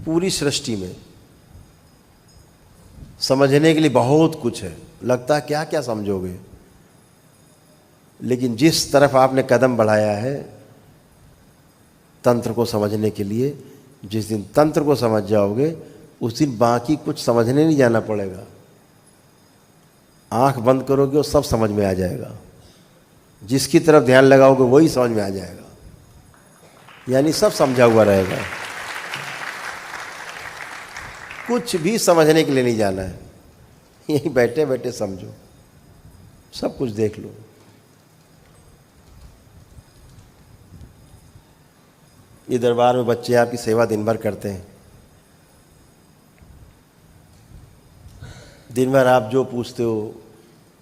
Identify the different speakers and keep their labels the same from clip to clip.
Speaker 1: पूरी सृष्टि में समझने के लिए बहुत कुछ है, लगता है क्या क्या समझोगे, लेकिन जिस तरफ आपने कदम बढ़ाया है तंत्र को समझने के लिए, जिस दिन तंत्र को समझ जाओगे उस दिन बाकी कुछ समझने नहीं जाना पड़ेगा। आंख बंद करोगे वो सब समझ में आ जाएगा, जिसकी तरफ ध्यान लगाओगे वही समझ में आ जाएगा, यानी सब समझा हुआ रहेगा। कुछ भी समझने के लिए नहीं जाना है, यहीं बैठे बैठे समझो, सब कुछ देख लो। ये दरबार में बच्चे आपकी सेवा दिन भर करते हैं, दिन भर आप जो पूछते हो,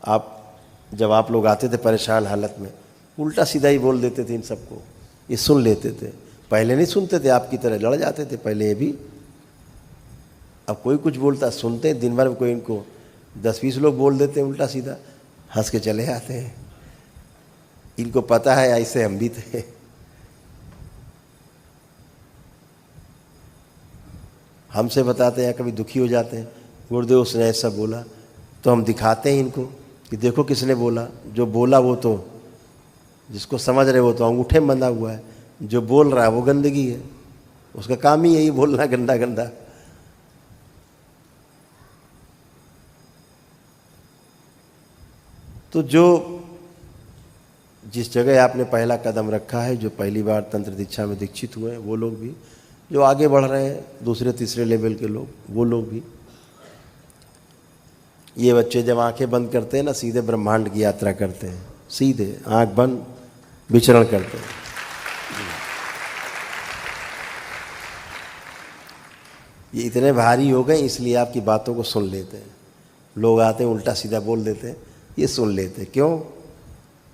Speaker 1: आप जब आप लोग आते थे परेशान हालत में, उल्टा सीधा ही बोल देते थे इन सबको, ये सुन लेते थे। पहले नहीं सुनते थे, आपकी तरह लड़ जाते थे पहले ये भी। अब कोई कुछ बोलता सुनते हैं, दिन भर में कोई इनको 10-20 लोग बोल देते हैं उल्टा सीधा, हंस के चले आते हैं। इनको पता है ऐसे हम भी थे। हमसे बताते हैं, कभी दुखी हो जाते हैं, गुरुदेव उसने ऐसा बोला, तो हम दिखाते हैं इनको कि देखो किसने बोला। जो बोला वो तो, जिसको समझ रहे वो तो अंगूठे में बंधा हुआ है, जो बोल रहा है वो गंदगी है, उसका काम ही यही बोलना गंदा गंदा। तो जो जिस जगह आपने पहला कदम रखा है, जो पहली बार तंत्र दीक्षा में दीक्षित हुए हैं वो लोग भी, जो आगे बढ़ रहे हैं दूसरे तीसरे लेवल के लोग, वो लोग भी। ये बच्चे जब आंखें बंद करते हैं ना, सीधे ब्रह्मांड की यात्रा करते हैं, सीधे आंख बंद विचरण करते हैं। ये इतने भारी हो गए इसलिए आपकी बातों को सुन लेते हैं। लोग आते हैं उल्टा सीधा बोल देते हैं, ये सुन लेते हैं। क्यों?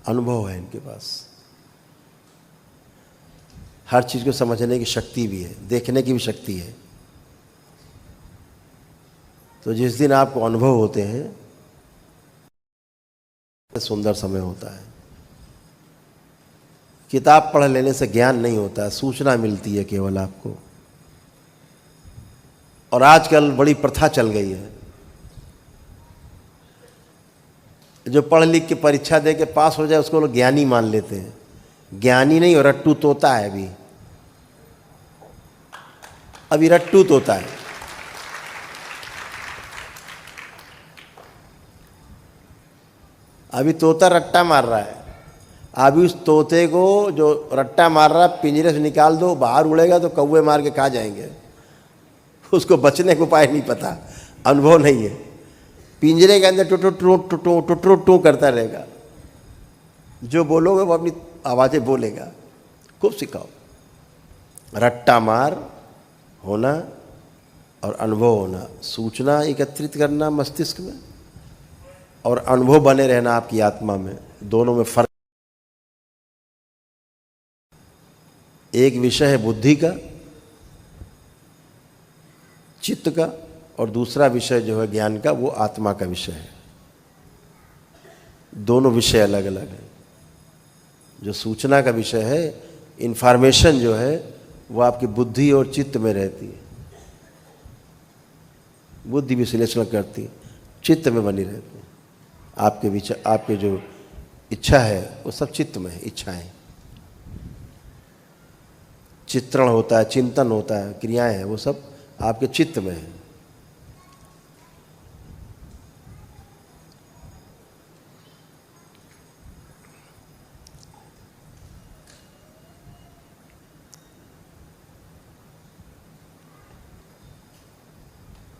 Speaker 1: अनुभव है इनके पास, हर चीज़ को समझने की शक्ति भी है, देखने की भी शक्ति है। तो जिस दिन आपको अनुभव होते हैं, सुंदर समय होता है। किताब पढ़ लेने से ज्ञान नहीं होता है, सूचना मिलती है केवल आपको। और आजकल बड़ी प्रथा चल गई है, जो पढ़ लिख के परीक्षा दे के पास हो जाए उसको लोग ज्ञानी मान लेते हैं। ज्ञानी नहीं, और रट्टू तोता है। अभी रट्टू तोता है। अभी तोता रट्टा मार रहा है। अभी उस तोते को जो रट्टा मार रहा है पिंजरे से निकाल दो, बाहर उड़ेगा तो कौवे मार के खा जाएंगे। उसको बचने का उपाय नहीं पता, अनुभव नहीं है। पिंजरे के अंदर टू टू टू टू टू टू टू टू करता रहेगा। जो बोलोगे वो अपनी आवाज़ें बोलेगा। खूब सिखाओ। रट्टा मार होना और अनुभव होना, सूचना एकत्रित करना मस्तिष्क में और अनुभव बने रहना आपकी आत्मा में, दोनों में फर्क। एक विषय है बुद्धि का, चित्त का, और दूसरा विषय जो है ज्ञान का, वो आत्मा का विषय है। दोनों विषय अलग अलग हैं। जो सूचना का विषय है, इन्फॉर्मेशन जो है, वो आपकी बुद्धि और चित्त में रहती है। बुद्धि विश्लेषण करती है, चित्त में बनी रहती है। आपके विचार, आपके जो इच्छा है वो सब चित्त में है। इच्छाएं, चित्रण होता है, चिंतन होता है, क्रियाएं हैं, वो सब आपके चित्त में है।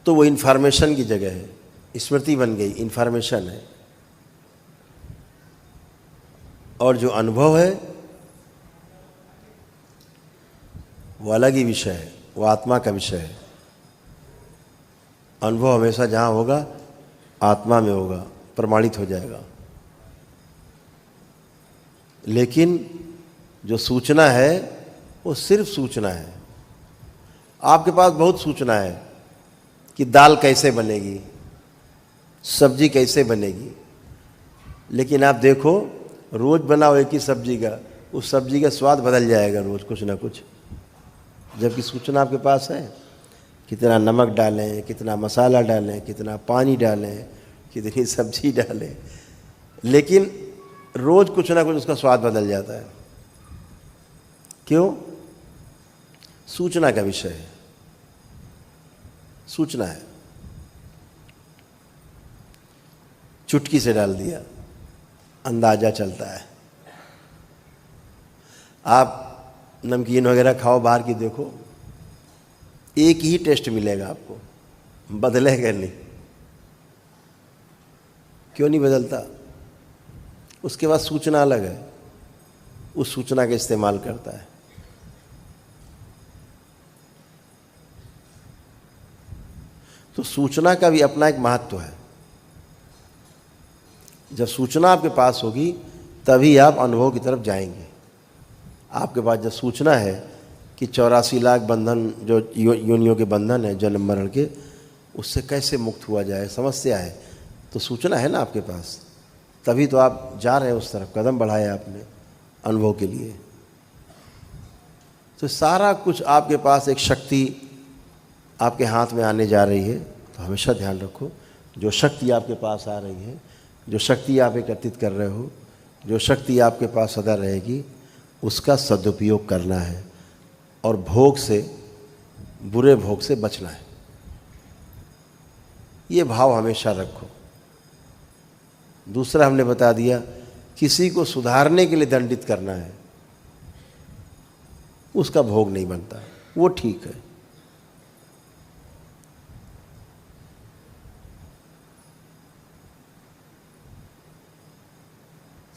Speaker 1: तो वो इन्फॉर्मेशन की जगह है, स्मृति बन गई, इन्फॉर्मेशन है। और जो अनुभव है वो अलग ही विषय है, वो आत्मा का विषय है। अनुभव हमेशा जहाँ होगा आत्मा में होगा, प्रमाणित हो जाएगा। लेकिन जो सूचना है वो सिर्फ सूचना है। आपके पास बहुत सूचना है कि दाल कैसे बनेगी, सब्जी कैसे बनेगी, लेकिन आप देखो रोज बनाओ एक ही सब्जी का, उस सब्जी का स्वाद बदल जाएगा रोज कुछ ना कुछ। जबकि सूचना आपके पास है। कितना नमक डालें, कितना मसाला डालें, कितना पानी डालें, कितनी सब्जी डालें, लेकिन रोज़ कुछ ना कुछ उसका स्वाद बदल जाता है। क्यों? सूचना का विषय है, सूचना है। चुटकी से डाल दिया, अंदाजा चलता है। आप नमकीन वगैरह खाओ बाहर की, देखो एक ही टेस्ट मिलेगा आपको, बदलेगा नहीं। क्यों नहीं बदलता? उसके बाद सूचना अलग है, उस सूचना का इस्तेमाल करता है। तो सूचना का भी अपना एक महत्व है। जब सूचना आपके पास होगी तभी आप अनुभव की तरफ जाएंगे। आपके पास जब सूचना है कि 84 लाख बंधन जो योनियों के बंधन है जन्म मरण के, उससे कैसे मुक्त हुआ जाए, समस्या है, तो सूचना है ना आपके पास, तभी तो आप जा रहे हैं उस तरफ, कदम बढ़ाया आपने अनुभव के लिए। तो सारा कुछ आपके पास, एक शक्ति आपके हाथ में आने जा रही है। तो हमेशा ध्यान रखो, जो शक्ति आपके पास आ रही है, जो शक्ति आप एकत्रित कर रहे हो, जो शक्ति आपके पास सदा रहेगी, उसका सदुपयोग करना है और भोग से, बुरे भोग से बचना है। ये भाव हमेशा रखो। दूसरा हमने बता दिया, किसी को सुधारने के लिए दंडित करना है, उसका भोग नहीं बनता, वो ठीक है।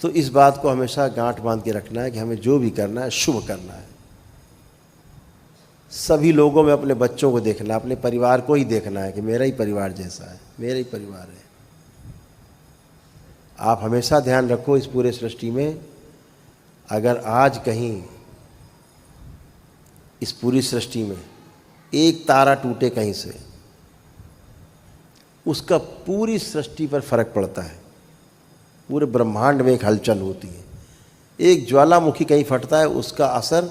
Speaker 1: तो इस बात को हमेशा गांठ बांध के रखना है कि हमें जो भी करना है शुभ करना है। सभी लोगों में अपने बच्चों को देखना, अपने परिवार को ही देखना है कि मेरा ही परिवार जैसा है, मेरा ही परिवार है। आप हमेशा ध्यान रखो, इस पूरे सृष्टि में अगर आज कहीं इस पूरी सृष्टि में एक तारा टूटे कहीं से, उसका पूरी सृष्टि पर फर्क पड़ता है, पूरे ब्रह्मांड में एक हलचल होती है। एक ज्वालामुखी कहीं फटता है, उसका असर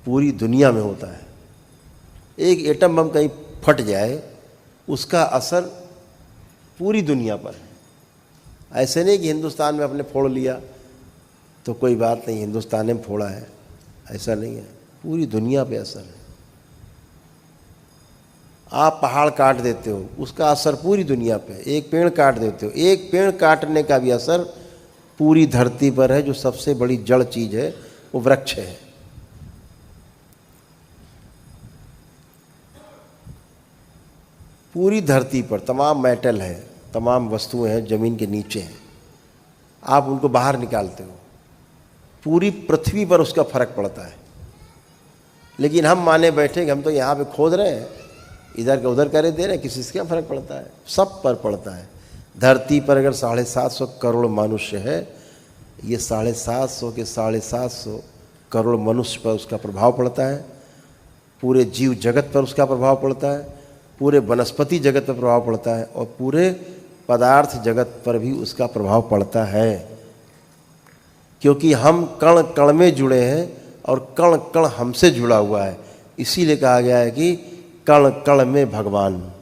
Speaker 1: पूरी दुनिया में होता है। एक एटम बम कहीं फट जाए, उसका असर पूरी दुनिया पर है। ऐसे नहीं कि हिंदुस्तान में अपने फोड़ लिया तो कोई बात नहीं, हिंदुस्तान में फोड़ा है, ऐसा नहीं है, पूरी दुनिया पे असर है। आप पहाड़ काट देते हो, उसका असर पूरी दुनिया पे। एक पेड़ काट देते हो, एक पेड़ काटने का भी असर पूरी धरती पर है। जो सबसे बड़ी जड़ चीज है वो वृक्ष है। पूरी धरती पर तमाम मेटल है, तमाम वस्तुएं हैं जमीन के नीचे हैं, आप उनको बाहर निकालते हो, पूरी पृथ्वी पर उसका फर्क पड़ता है। लेकिन हम माने बैठे कि हम तो यहाँ पे खोद रहे हैं, इधर का उधर करे दे रहे हैं, किसी से क्या फर्क पड़ता है? सब पर पड़ता है। धरती पर अगर 750 करोड़ मनुष्य है, ये 750 के 750 करोड़ मनुष्य पर उसका प्रभाव पड़ता है। पूरे जीव जगत पर उसका प्रभाव पड़ता है, पूरे वनस्पति जगत पर प्रभाव पड़ता है, और पूरे पदार्थ जगत पर भी उसका प्रभाव पड़ता है। क्योंकि हम कण कण में जुड़े हैं और कण कण हमसे जुड़ा हुआ है। इसीलिए कहा गया है कि कण कण में भगवान।